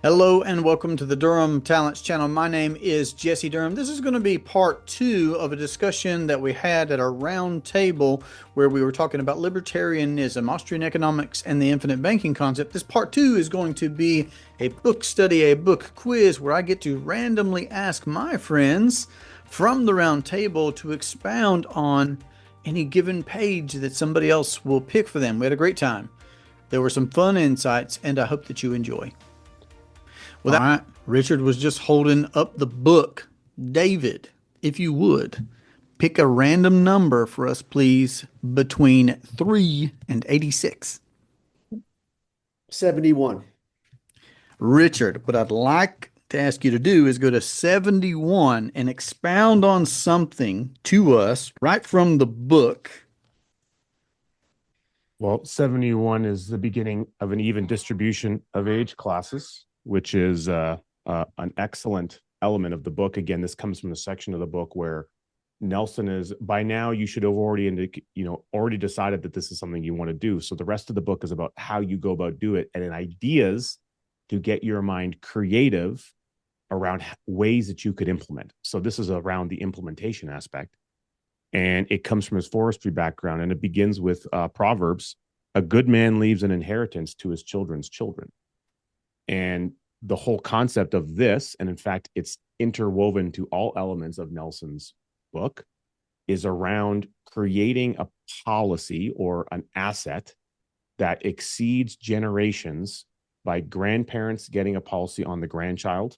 Hello and welcome to the Durham Talents channel. My name is Jesse Durham. This is going to be part two of a discussion that we had at our round table where we were talking about libertarianism, Austrian economics, and the infinite banking concept. This part two is going to be a book study, a book quiz where I get to randomly ask my friends from the round table to expound on any given page that somebody else will pick for them. We had a great time. There were some fun insights, and I hope that you enjoy. Well, all right, Richard was just holding up the book. David, if you would, pick a random number for us, please, between 3 and 86. 71. Richard, what I'd like to ask you to do is go to 71 and expound on something to us right from the book. Well, 71 is the beginning of an even distribution of age classes, which is an excellent element of the book. Again, this comes from the section of the book where Nelson is, by now you should have already decided that this is something you want to do. So the rest of the book is about how you go about do it and ideas to get your mind creative around ways that you could implement. So this is around the implementation aspect. And it comes from his forestry background, and it begins with Proverbs. A good man leaves an inheritance to his children's children. And the whole concept of this, and in fact, it's interwoven to all elements of Nelson's book, is around creating a policy or an asset that exceeds generations by grandparents getting a policy on the grandchild,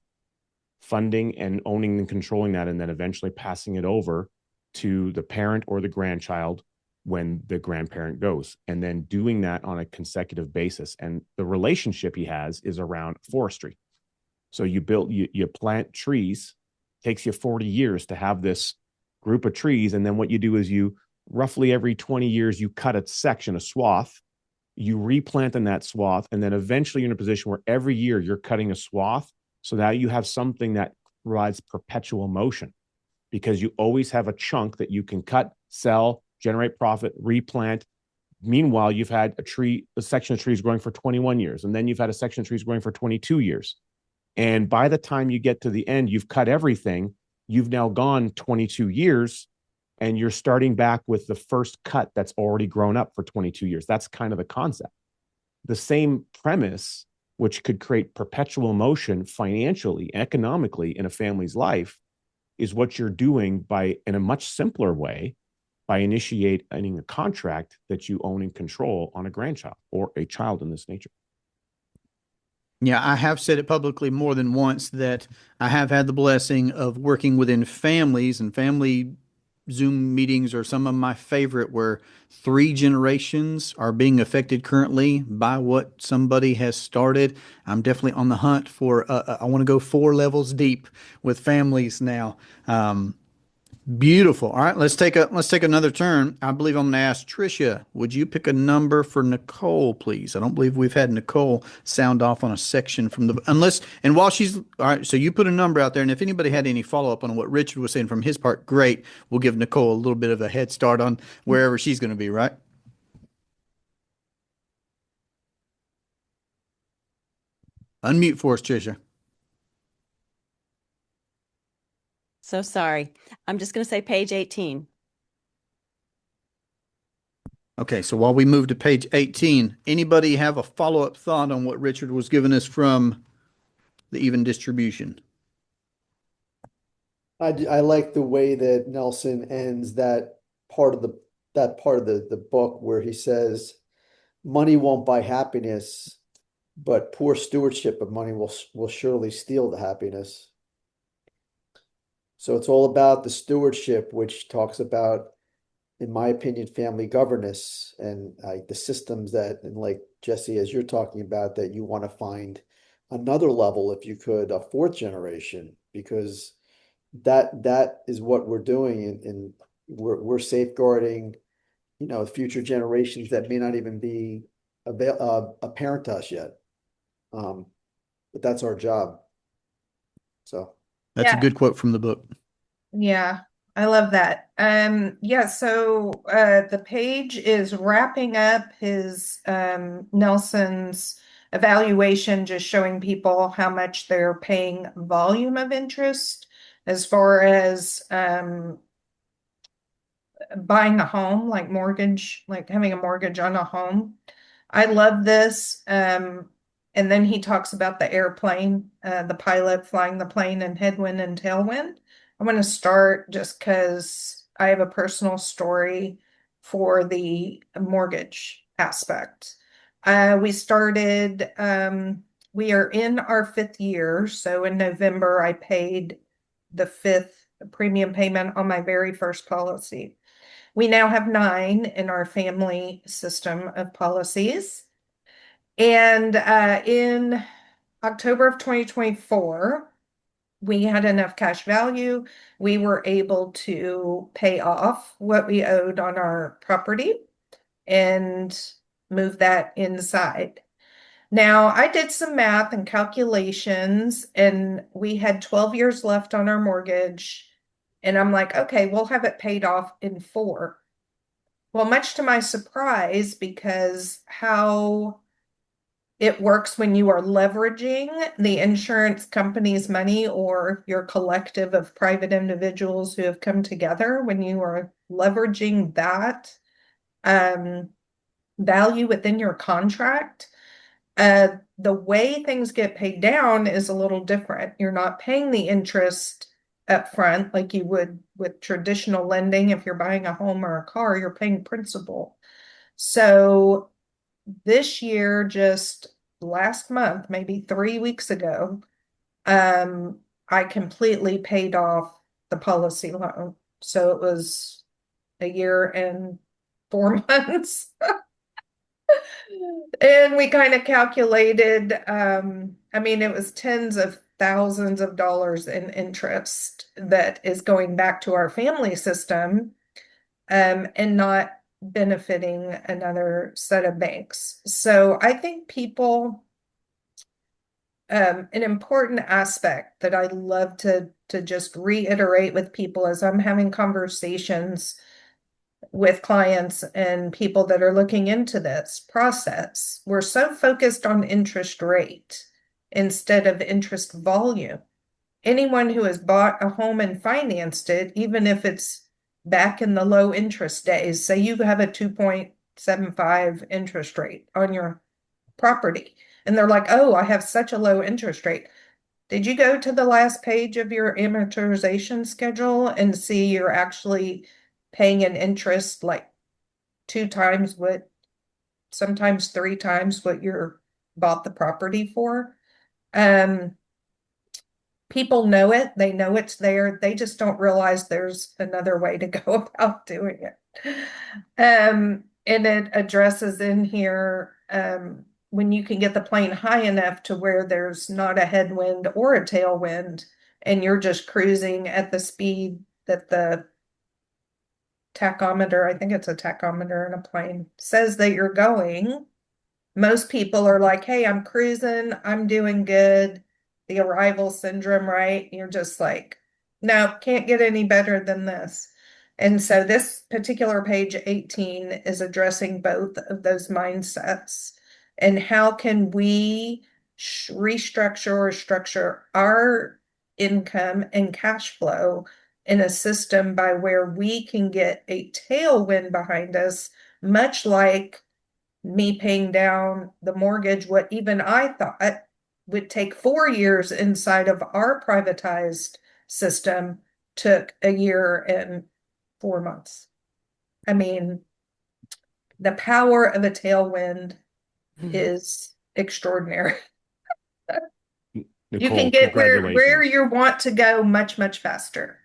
funding and owning and controlling that, and then eventually passing it over to the parent or the grandchild when the grandparent goes, and then doing that on a consecutive basis. And the relationship he has is around forestry. So you plant trees, takes you 40 years to have this group of trees. And then what you do is you roughly every 20 years, you cut a section, a swath, you replant in that swath. And then eventually you're in a position where every year you're cutting a swath. So now you have something that provides perpetual motion because you always have a chunk that you can cut, sell, generate profit, replant. Meanwhile, you've had a section of trees growing for 21 years, and then you've had a section of trees growing for 22 years. And by the time you get to the end, you've cut everything. You've now gone 22 years, and you're starting back with the first cut that's already grown up for 22 years. That's kind of the concept. The same premise, which could create perpetual motion financially, economically in a family's life, is what you're doing by, in a much simpler way, by initiating a contract that you own and control on a grandchild or a child in this nature. Yeah, I have said it publicly more than once that I have had the blessing of working within families, and family Zoom meetings are some of my favorite, where 3 generations are being affected currently by what somebody has started. I'm definitely on the hunt for, I want to go 4 levels deep with families now. Beautiful. All right, let's take another turn. I believe I'm going to ask Tricia, would you pick a number for Nicole, please? I don't believe we've had Nicole sound off on a section from the unless and while she's all right, so you put a number out there, and if anybody had any follow-up on what Richard was saying from his part, great. We'll give Nicole a little bit of a head start on wherever she's going to be, right? Unmute for us, Tricia. So sorry. I'm just going to say page 18. Okay, so while we move to page 18, anybody have a follow-up thought on what Richard was giving us from the even distribution? I like the way that Nelson ends that part of the book where he says, money won't buy happiness, but poor stewardship of money will surely steal the happiness. So it's all about the stewardship, which talks about, in my opinion, family governance and the systems that, and like Jesse, as you're talking about, that you want to find another level, if you could, a 4th generation, because that is what we're doing, and we're safeguarding, future generations that may not even be apparent to us yet. But that's our job. So. That's a Yeah. good quote from the book. Yeah, I love that. Yeah, so the page is wrapping up his Nelson's evaluation just showing people how much they're paying volume of interest as far as buying a home, like mortgage, like having a mortgage on a home. I love this. And then he talks about the airplane, the pilot flying the plane in headwind and tailwind. I want to start just because I have a personal story for the mortgage aspect. We started, we are in our 5th year. So in November, I paid the 5th premium payment on my very first policy. We now have 9 in our family system of policies. And in October of 2024, we had enough cash value. We were able to pay off what we owed on our property and move that inside. Now, I did some math and calculations, and we had 12 years left on our mortgage. And I'm like, okay, we'll have it paid off in 4. Well, much to my surprise, because how it works when you are leveraging the insurance company's money or your collective of private individuals who have come together, when you are leveraging that value within your contract, the way things get paid down is a little different. You're not paying the interest up front like you would with traditional lending. If you're buying a home or a car, you're paying principal. So this year, just last month, maybe 3 weeks ago, I completely paid off the policy loan. So it was a year and 4 months. And we kind of calculated, I mean, it was tens of thousands of dollars in interest that is going back to our family system, and not benefiting another set of banks. So I think people, an important aspect that I love to just reiterate with people as I'm having conversations with clients and people that are looking into this process, we're so focused on interest rate instead of interest volume. Anyone who has bought a home and financed it, even if it's back in the low interest days, say you have a 2.75 interest rate on your property, and they're like, oh, I have such a low interest rate. Did you go to the last page of your amortization schedule and see you're actually paying an interest like 2 times what, sometimes 3 times what you're bought the property for? People know it, they know it's there, they just don't realize there's another way to go about doing it. And it addresses in here, when you can get the plane high enough to where there's not a headwind or a tailwind, and you're just cruising at the speed that the tachometer, I think it's a tachometer in a plane, says that you're going. Most people are like, hey, I'm cruising, I'm doing good. The arrival syndrome, right? You're just like, no, can't get any better than this. And so this particular page 18 is addressing both of those mindsets. And how can we restructure or structure our income and cash flow in a system by where we can get a tailwind behind us, much like me paying down the mortgage, what even I thought would take 4 years inside of our privatized system took a year and 4 months. I mean, the power of a tailwind is extraordinary. Nicole, You can get where congratulations. you want to go much, much faster.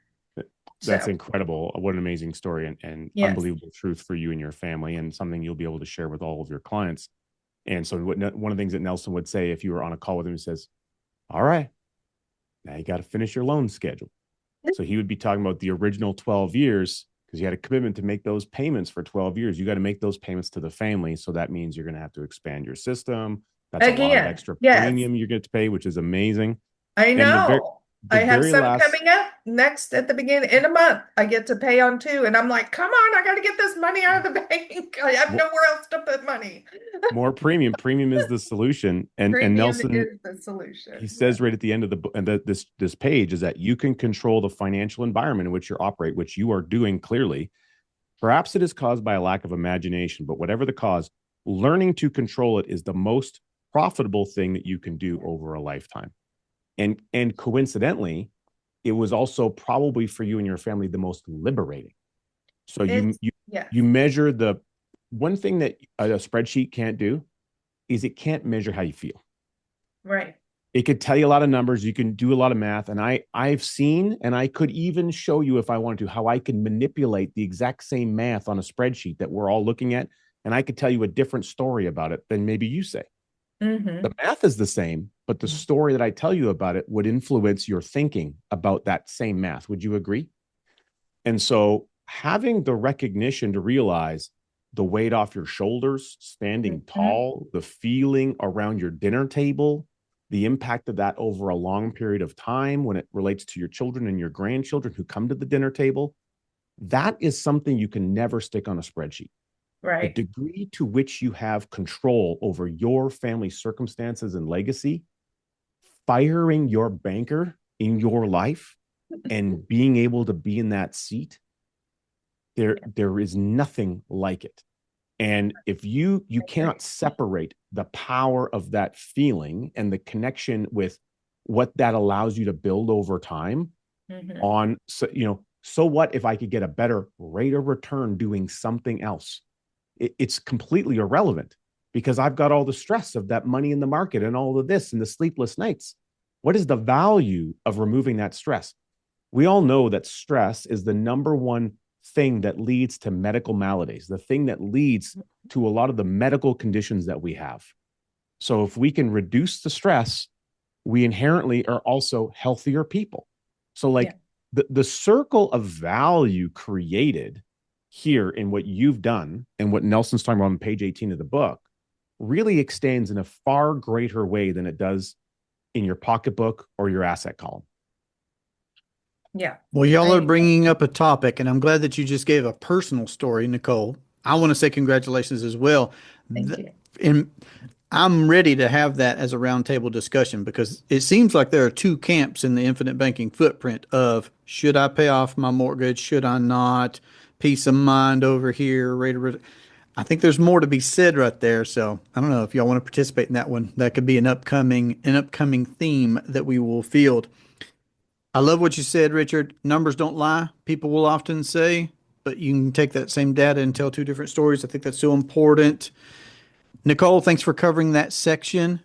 That's So, incredible. What an amazing story, and yes. unbelievable truth for you and your family, and something you'll be able to share with all of your clients. And so one of the things that Nelson would say if you were on a call with him, he says, all right, now you got to finish your loan schedule. So he would be talking about the original 12 years because you had a commitment to make those payments for 12 years. You got to make those payments to the family. So that means you're going to have to expand your system. That's a lot of extra Yes. premium you get to pay, which is amazing. I And know. I have very some last, coming up next at the beginning in a month. I get to pay on 2, and I'm like, come on, I got to get this money out of the bank. I have Well- nowhere else to put money. more premium. Premium is the solution. And Premium Nelson, is the solution. he says right at the end of the book, and this page is that you can control the financial environment in which you operate, which you are doing clearly. Perhaps it is caused by a lack of imagination, but whatever the cause, learning to control it is the most profitable thing that you can do over a lifetime. And coincidentally, it was also probably for you and your family the most liberating. So you measure the one thing that a spreadsheet can't do is it can't measure how you feel. Right. It could tell you a lot of numbers. You can do a lot of math. And I've seen, and I could even show you if I wanted to, how I can manipulate the exact same math on a spreadsheet that we're all looking at. And I could tell you a different story about it than maybe you say. Mm-hmm. The math is the same, but the story that I tell you about it would influence your thinking about that same math. Would you agree? And so having the recognition to realize the weight off your shoulders, standing tall, the feeling around your dinner table, the impact of that over a long period of time when it relates to your children and your grandchildren who come to the dinner table, that is something you can never stick on a spreadsheet. Right. The degree to which you have control over your family circumstances and legacy, firing your banker in your life and being able to be in that seat, there is nothing like it. And if you cannot separate the power of that feeling and the connection with what that allows you to build over time on, so what if I could get a better rate of return doing something else? It's completely irrelevant because I've got all the stress of that money in the market and all of this and the sleepless nights. What is the value of removing that stress? We all know that stress is the number one thing that leads to medical maladies, the thing that leads to a lot of the medical conditions that we have. So if we can reduce the stress, we inherently are also healthier people. So the circle of value created here in what you've done and what Nelson's talking about on page 18 of the book really extends in a far greater way than it does in your pocketbook or your asset column. Yeah. Well, y'all are bringing up a topic, and I'm glad that you just gave a personal story, Nicole. I want to say congratulations as well. Thank you. And I'm ready to have that as a roundtable discussion because it seems like there are two camps in the infinite banking footprint of should I pay off my mortgage? Should I not? Peace of mind over here. I think there's more to be said right there. So I don't know if y'all want to participate in that one. That could be an upcoming theme that we will field. I love what you said, Richard. Numbers don't lie. People will often say, but you can take that same data and tell two different stories. I think that's so important. Nicole, thanks for covering that section.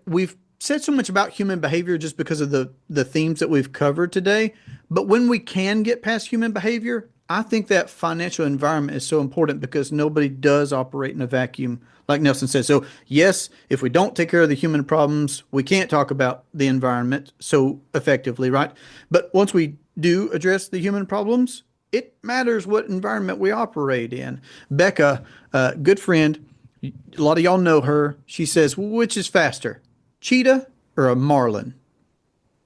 We've said so much about human behavior just because of the themes that we've covered today. But when we can get past human behavior, I think that financial environment is so important because nobody does operate in a vacuum, like Nelson said. So yes, if we don't take care of the human problems, we can't talk about the environment so effectively, right? But once we do address the human problems, it matters what environment we operate in. Becca, good friend, a lot of y'all know her. She says, which is faster, cheetah or a marlin?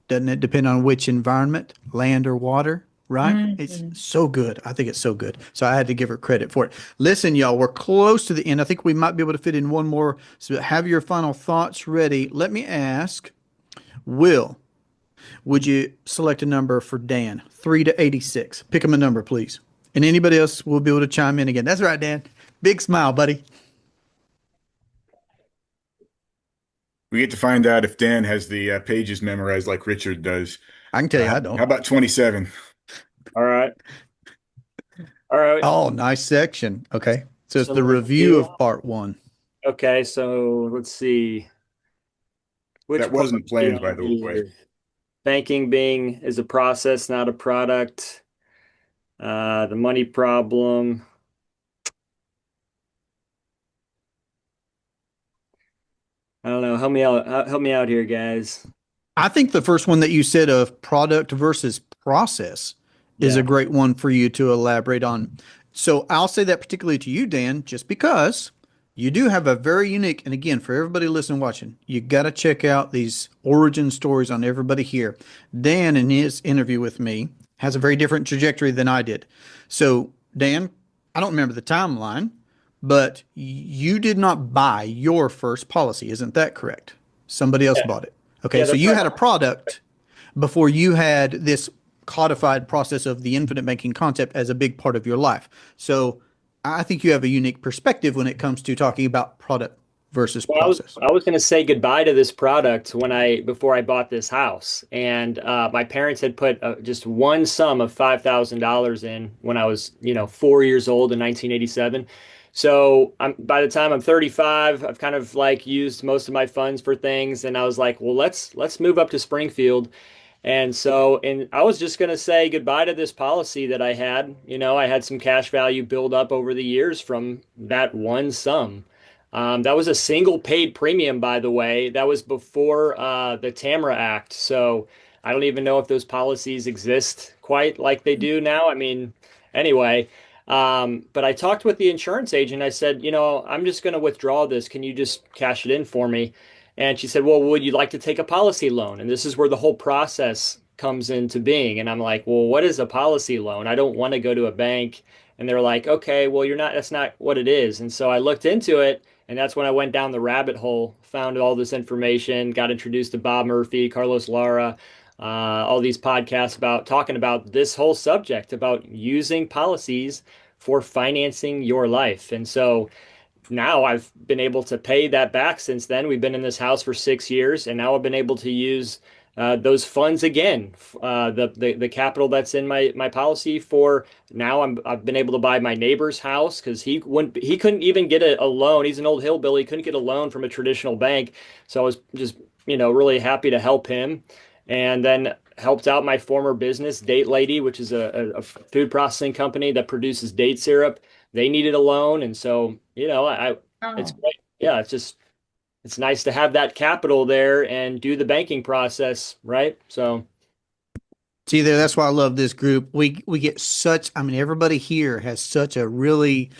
Doesn't it depend on which environment, land or water? Right? It's so good. I think it's so good. So I had to give her credit for it. Listen, y'all, we're close to the end. I think we might be able to fit in one more. So have your final thoughts ready. Let me ask, Will, would you select a number for Dan? 3 to 86. Pick him a number, please. And anybody else will be able to chime in again. That's right, Dan. Big smile, buddy. We get to find out if Dan has the pages memorized like Richard does. I can tell you I don't. How about 27? All right. All right. Oh, nice section. Okay. So it's the review of part 1. Okay, so let's see. That wasn't planned, by the way. Banking being is a process, not a product. The money problem. I don't know. Help me out. Help me out here, guys. I think the first one that you said of product versus process is a great one for you to elaborate on. So I'll say that particularly to you, Dan, just because You do have a very unique, and again, for everybody listening, watching, you got to check out these origin stories on everybody here. Dan, in his interview with me, has a very different trajectory than I did. So, Dan, I don't remember the timeline, but you did not buy your first policy. Isn't that correct? Somebody else Yeah, bought it. Okay, yeah, so the you had a product before you had this codified process of the infinite banking concept as a big part of your life. So I think you have a unique perspective when it comes to talking about product versus Well, process. I was going to say goodbye to this product before I bought this house, and my parents had put just one sum of $5,000 in when I was, 4 years old in 1987. So by the time I'm 35, I've kind of like used most of my funds for things, and I was like, well, let's move up to Springfield. And I was just going to say goodbye to this policy that I had. I had some cash value build up over the years from that one sum. That was a single paid premium, by the way. That was before the Tamara Act. So I don't even know if those policies exist quite like they do now. I mean, anyway, but I talked with the insurance agent. I said, I'm just going to withdraw this. Can you just cash it in for me? And she said, well, would you like to take a policy loan? And this is where the whole process comes into being. And I'm like, well, what is a policy loan? I don't want to go to a bank. And they're like, okay, well, that's not what it is. And so I looked into it. And that's when I went down the rabbit hole, found all this information, got introduced to Bob Murphy, Carlos Lara, all these podcasts about talking about this whole subject about using policies for financing your life. And so now I've been able to pay that back since then. We've been in this house for 6 years, and now I've been able to use those funds again. The capital that's in my policy for now. I've been able to buy my neighbor's house because he couldn't even get a loan. He's an old hillbilly, couldn't get a loan from a traditional bank. So I was just really happy to help him, and then helped out my former business, Date Lady, which is a food processing company that produces date syrup. They needed a loan, and so it's Oh, great. Yeah, it's nice to have that capital there and do the banking process, right? So See there, that's why I love this group. We get such, I mean, everybody here has such a really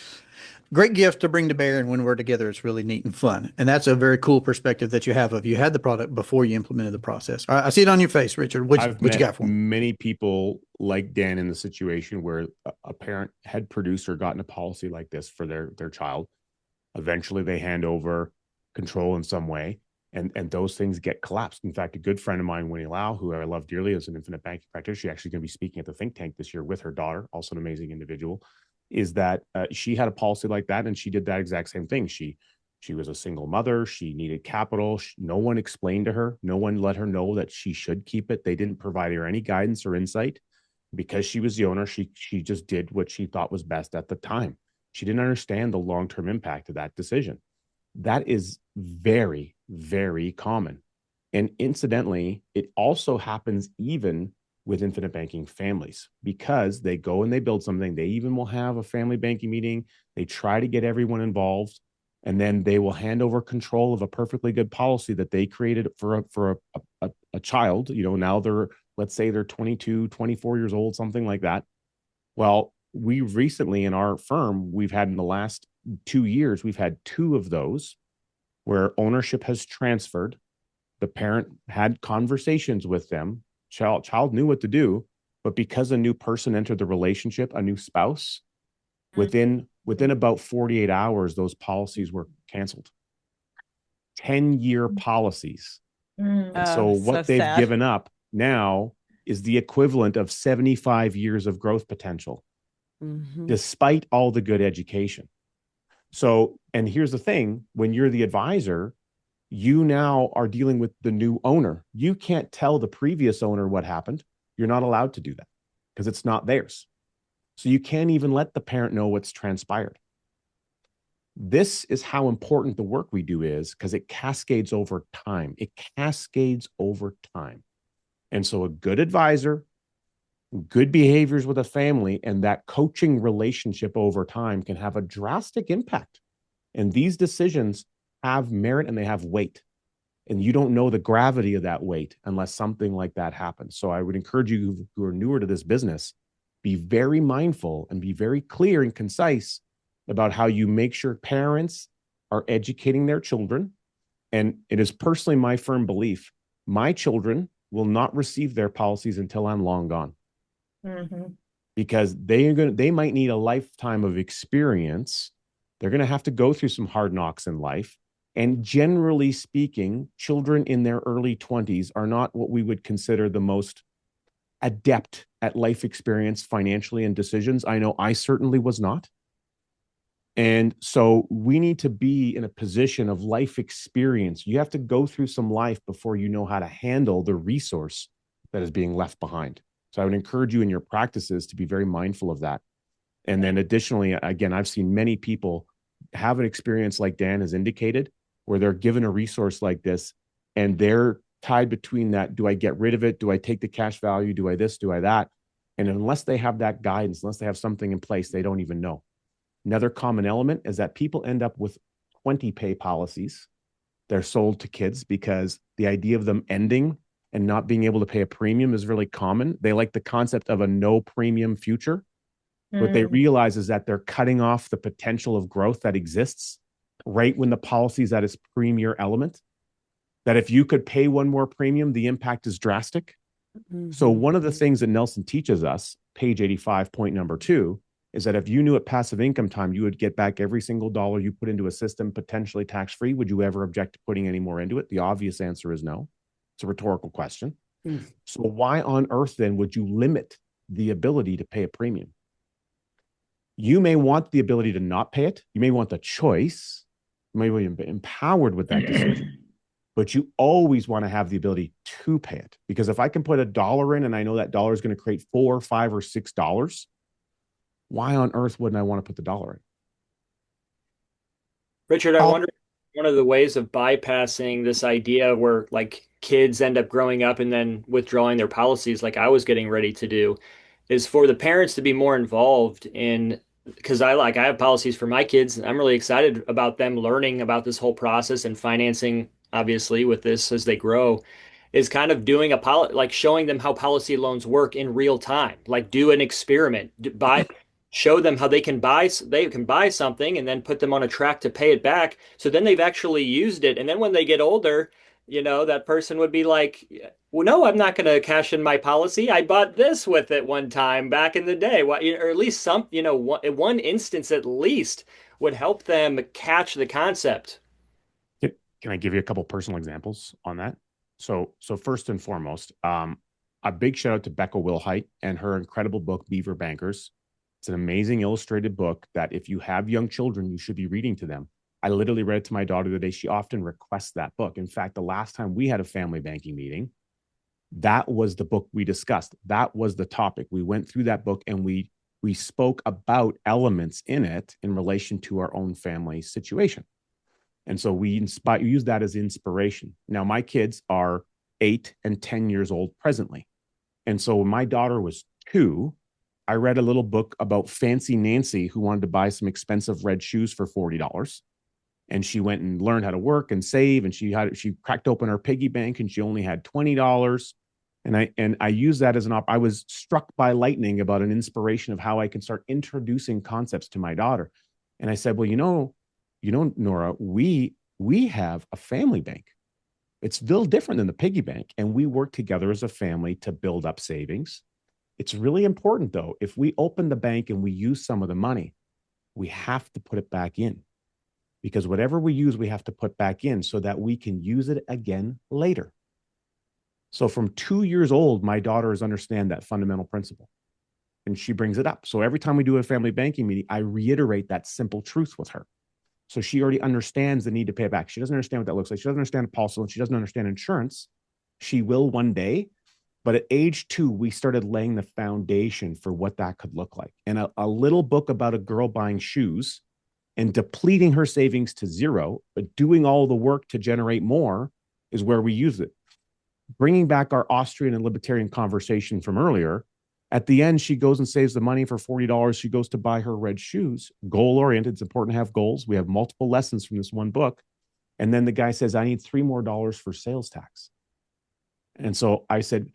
great gift to bring to bear, and when we're together, it's really neat and fun. And that's a very cool perspective that you have of you had the product before you implemented the process. All right, I see it on your face, Richard. What I've you met got for me? many people like Dan in the situation where a parent had produced or gotten a policy like this for their child. Eventually, they hand over control in some way, and those things get collapsed. In fact, a good friend of mine, Winnie Lau, who I love dearly, is an infinite banking practitioner. She's actually going to be speaking at the think tank this year with her daughter, also an amazing individual. Is that she had a policy like that, and she did that exact same thing. She was a single mother. She needed capital. No one explained to her. No one let her know that she should keep it. They didn't provide her any guidance or insight. Because she was the owner, she just did what she thought was best at the time. She didn't understand the long-term impact of that decision. That is very, very common. And incidentally, it also happens even with infinite banking families because they go and they build something. They even will have a family banking meeting. They try to get everyone involved, and then they will hand over control of a perfectly good policy that they created for a child. Now let's say they're 22, 24 years old, something like that. Well, we recently in our firm, we've had in the last 2 years, we've had two of those where ownership has transferred. The parent had conversations with them. Child knew what to do, but because a new person entered the relationship, a new spouse, within about 48 hours, those policies were canceled. 10-year policies. And so what they've sad. given up now is the equivalent of 75 years of growth potential, despite all the good education. So, and here's the thing, when you're the advisor, you now are dealing with the new owner. You can't tell the previous owner what happened. You're not allowed to do that because it's not theirs. So you can't even let the parent know what's transpired. This is how important the work we do is because it cascades over time. It cascades over time. And so a good advisor, good behaviors with a family, and that coaching relationship over time can have a drastic impact. And these decisions have merit and they have weight. And you don't know the gravity of that weight unless something like that happens. So I would encourage you who are newer to this business, be very mindful and be very clear and concise about how you make sure parents are educating their children. And it is personally my firm belief, my children will not receive their policies until I'm long gone. Mm-hmm. Because they might need a lifetime of experience. They're going to have to go through some hard knocks in life. And generally speaking, children in their early 20s are not what we would consider the most adept at life experience financially and decisions. I know I certainly was not. And so we need to be in a position of life experience. You have to go through some life before you know how to handle the resource that is being left behind. So I would encourage you in your practices to be very mindful of that. And then additionally, again, I've seen many people have an experience like Dan has indicated, where they're given a resource like this and they're tied between that. Do I get rid of it? Do I take the cash value? Do I this? Do I that? And unless they have that guidance, unless they have something in place, they don't even know. Another common element is that people end up with 20 pay policies. They're sold to kids because the idea of them ending and not being able to pay a premium is really common. They like the concept of a no premium future. What they realize is that they're cutting off the potential of growth that exists right when the policy is at its premier element. That if you could pay one more premium, the impact is drastic. So one of the things that Nelson teaches us, page 85, point number 2, is that if you knew at passive income time, you would get back every single dollar you put into a system, potentially tax-free. Would you ever object to putting any more into it? The obvious answer is no. It's a rhetorical question. So why on earth then would you limit the ability to pay a premium? You may want the ability to not pay it. You may want the choice. You may be empowered with that decision. But you always want to have the ability to pay it. Because if I can put $1 in and I know that dollar is going to create $4, $5, or $6, why on earth wouldn't I want to put the dollar in? Richard, I wonder one of the ways of bypassing this idea where like kids end up growing up and then withdrawing their policies like I was getting ready to do is for the parents to be more involved in, because I have policies for my kids. I'm really excited about them learning about this whole process and financing, obviously, with this as they grow, is kind of doing like showing them how policy loans work in real time. Like do an experiment, show them how they can buy something and then put them on a track to pay it back. So then they've actually used it. And then when they get older, that person would be like, well, no, I'm not going to cash in my policy. I bought this with it one time back in the day. Or at least one instance at least would help them catch the concept. Can I give you a couple personal examples on that? So first and foremost, a big shout out to Becca Wilhite and her incredible book, Beaver Bankers. It's an amazing illustrated book that if you have young children, you should be reading to them. I literally read it to my daughter today. She often requests that book. In fact, the last time we had a family banking meeting, that was the book we discussed. That was the topic. We went through that book and we spoke about elements in it in relation to our own family situation. And so we use that as inspiration. Now, my kids are 8 and 10 years old presently. And so when my daughter was 2, I read a little book about Fancy Nancy, who wanted to buy some expensive red shoes for $40. And she went and learned how to work and save. And she cracked open her piggy bank and she only had $20. And I use that as I was struck by lightning about an inspiration of how I can start introducing concepts to my daughter. And I said, well, Nora, we have a family bank. It's a little different than the piggy bank. And we work together as a family to build up savings. It's really important, though, if we open the bank and we use some of the money, we have to put it back in. Because whatever we use, we have to put back in so that we can use it again later. So from 2 years old, my daughters understand that fundamental principle. And she brings it up. So every time we do a family banking meeting, I reiterate that simple truth with her. So she already understands the need to pay it back. She doesn't understand what that looks like. She doesn't understand a policy loan. She doesn't understand insurance. She will one day. But at age 2, we started laying the foundation for what that could look like. And a little book about a girl buying shoes and depleting her savings to zero, but doing all the work to generate more is where we use it. Bringing back our Austrian and libertarian conversation from earlier, at the end, she goes and saves the money for $40. She goes to buy her red shoes. Goal-oriented. It's important to have goals. We have multiple lessons from this one book. And then the guy says, I need $3 more for sales tax. And so I said,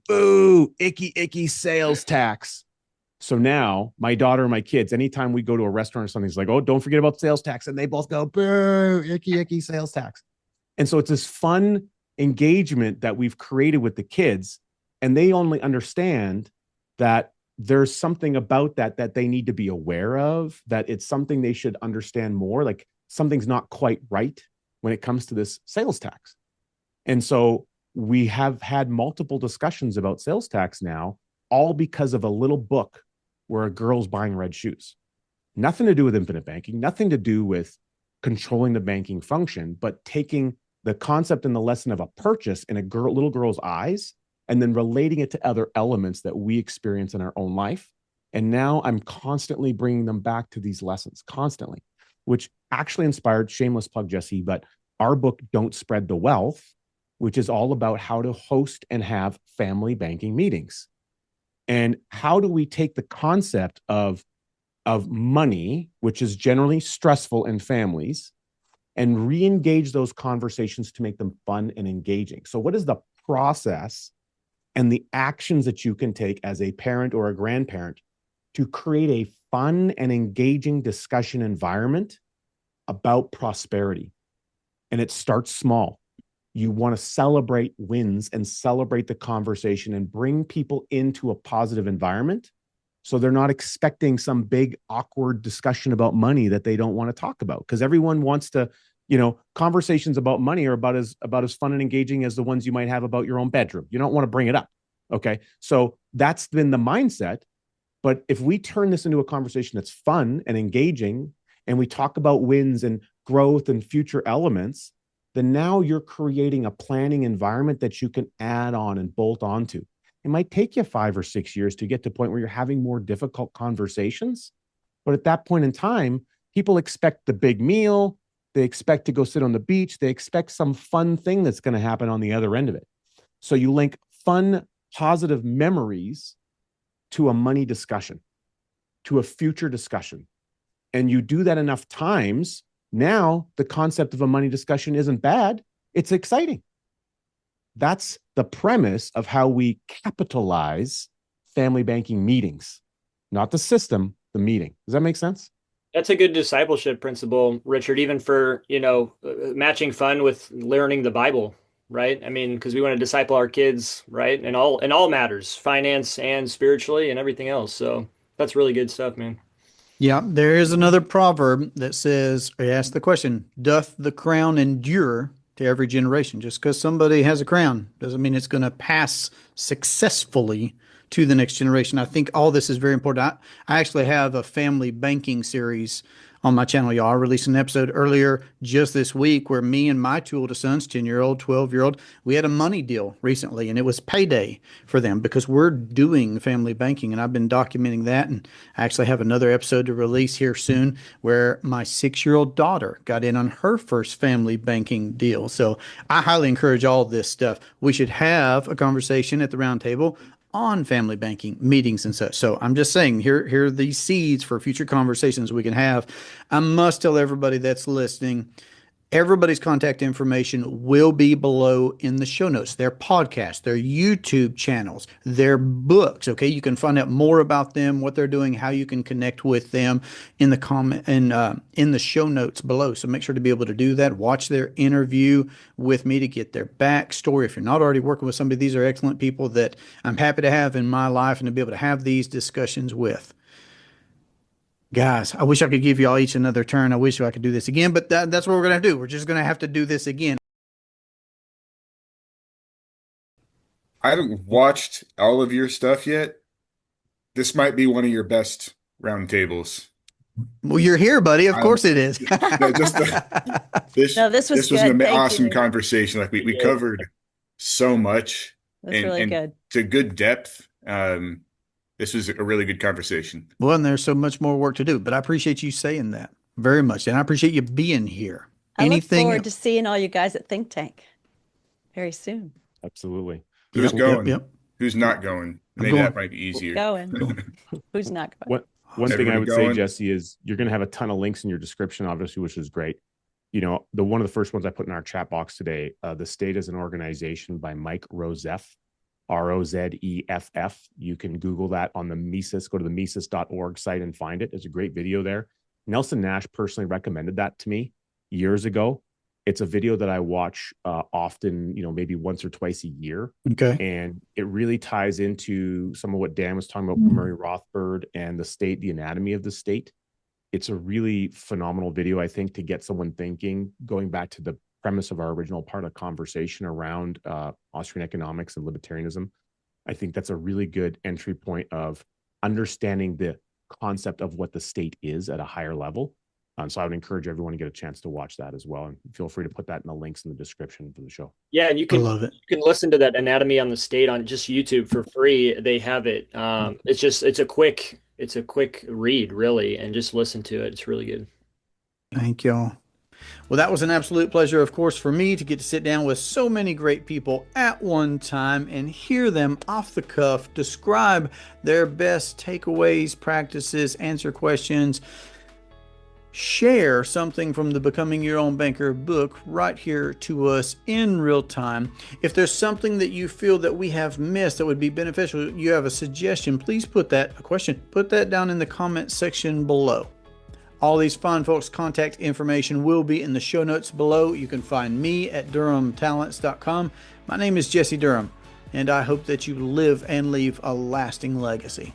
boo, icky sales tax. So now my daughter and my kids, anytime we go to a restaurant or something, it's like, oh, don't forget about sales tax. And they both go, boo, icky, icky sales tax. And so it's this fun engagement that we've created with the kids. And they only understand that there's something about that they need to be aware of, that it's something they should understand more. Like something's not quite right when it comes to this sales tax. And so we have had multiple discussions about sales tax now, all because of a little book where a girl's buying red shoes. Nothing to do with infinite banking, nothing to do with controlling the banking function, but taking the concept and the lesson of a purchase in a little girl's eyes and then relating it to other elements that we experience in our own life. And now I'm constantly bringing them back to these lessons, constantly, which actually inspired, shameless plug, Jesse, but our book, Don't Spread the Wealth, which is all about how to host and have family banking meetings. And how do we take the concept of money, which is generally stressful in families, and re-engage those conversations to make them fun and engaging? So what is the process and the actions that you can take as a parent or a grandparent to create a fun and engaging discussion environment about prosperity? And it starts small. You want to celebrate wins and celebrate the conversation and bring people into a positive environment so they're not expecting some big awkward discussion about money that they don't want to talk about, because everyone wants to, conversations about money are about as fun and engaging as the ones you might have about your own bedroom. You don't want to bring it up. Okay. So that's been the mindset. But if we turn this into a conversation that's fun and engaging, and we talk about wins and growth and future elements, then now you're creating a planning environment that you can add on and bolt onto. It might take you 5 or 6 years to get to a point where you're having more difficult conversations. But at that point in time, people expect the big meal. They expect to go sit on the beach. They expect some fun thing that's going to happen on the other end of it. So you link fun, positive memories to a money discussion, to a future discussion. And you do that enough times, now the concept of a money discussion isn't bad. It's exciting. That's the premise of how we capitalize family banking meetings, not the system, the meeting. Does that make sense? That's a good discipleship principle, Richard, even for, matching fun with learning the Bible, right? I mean, because we want to disciple our kids, right? In all matters, finance and spiritually and everything else. So that's really good stuff, man. Yeah, there is another proverb that says, or ask the question, doth the crown endure to every generation? Just because somebody has a crown doesn't mean it's going to pass successfully to the next generation. I think all this is very important. I actually have a family banking series on my channel, y'all. I released an episode earlier just this week where me and my two oldest sons, 10-year-old, 12-year-old, we had a money deal recently, and it was payday for them because we're doing family banking, and I've been documenting that. And I actually have another episode to release here soon where my 6-year-old daughter got in on her first family banking deal. So I highly encourage all this stuff. We should have a conversation at the round table on family banking meetings and such. So I'm just saying, here are these seeds for future conversations we can have. I must tell everybody that's listening, everybody's contact information will be below in the show notes, their podcast, their YouTube channels, their books. Okay. You can find out more about them, what they're doing, how you can connect with them in the comment and in the show notes below. So make sure to be able to do that. Watch their interview with me to get their backstory. If you're not already working with somebody, these are excellent people that I'm happy to have in my life and to be able to have these discussions with. Guys, I wish I could give you all each another turn. I wish I could do this again, but that's what we're going to do. We're just going to have to do this again. I haven't watched all of your stuff yet. This might be one of your best roundtables. Well, you're here, buddy. Of course it is. No, this was was good. an Thank awesome you. conversation. Like we covered so much That's really and good. to good depth. This was a really good conversation. Well, and there's so much more work to do, but I appreciate you saying that very much. And I appreciate you being here. I look forward to seeing all you guys at Think Tank very soon. Absolutely. Who's going? Yep. Who's not going? Maybe that might be easier. Who's not going? One thing I would going? say, Jesse, is you're going to have a ton of links in your description, obviously, which is great. One of the first ones I put in our chat box today, The State as an Organization by Mike Rosef. Rozeff. You can Google that on the Mises, go to the Mises.org site and find it. There's a great video there. Nelson Nash personally recommended that to me years ago. It's a video that I watch often, maybe once or twice a year. Okay. And it really ties into some of what Dan was talking about, Murray Rothbard and the state, the anatomy of the state. It's a really phenomenal video, I think, to get someone thinking, going back to the premise of our original part of conversation around Austrian economics and libertarianism. I think that's a really good entry point of understanding the concept of what the state is at a higher level. So I would encourage everyone to get a chance to watch that as well. And feel free to put that in the links in the description for the show. Yeah, and you can love it. You can listen to that Anatomy on the State on just YouTube for free. They have it. It's a quick read, really, and just listen to it. It's really good. Thank y'all. Well, that was an absolute pleasure, of course, for me to get to sit down with so many great people at one time and hear them off the cuff describe their best takeaways, practices, answer questions, share something from the Becoming Your Own Banker book right here to us in real time. If there's something that you feel that we have missed that would be beneficial, you have a suggestion, please put that down in the comment section below. All these fine folks' contact information will be in the show notes below. You can find me at durhamtalents.com. My name is Jesse Durham, and I hope that you live and leave a lasting legacy.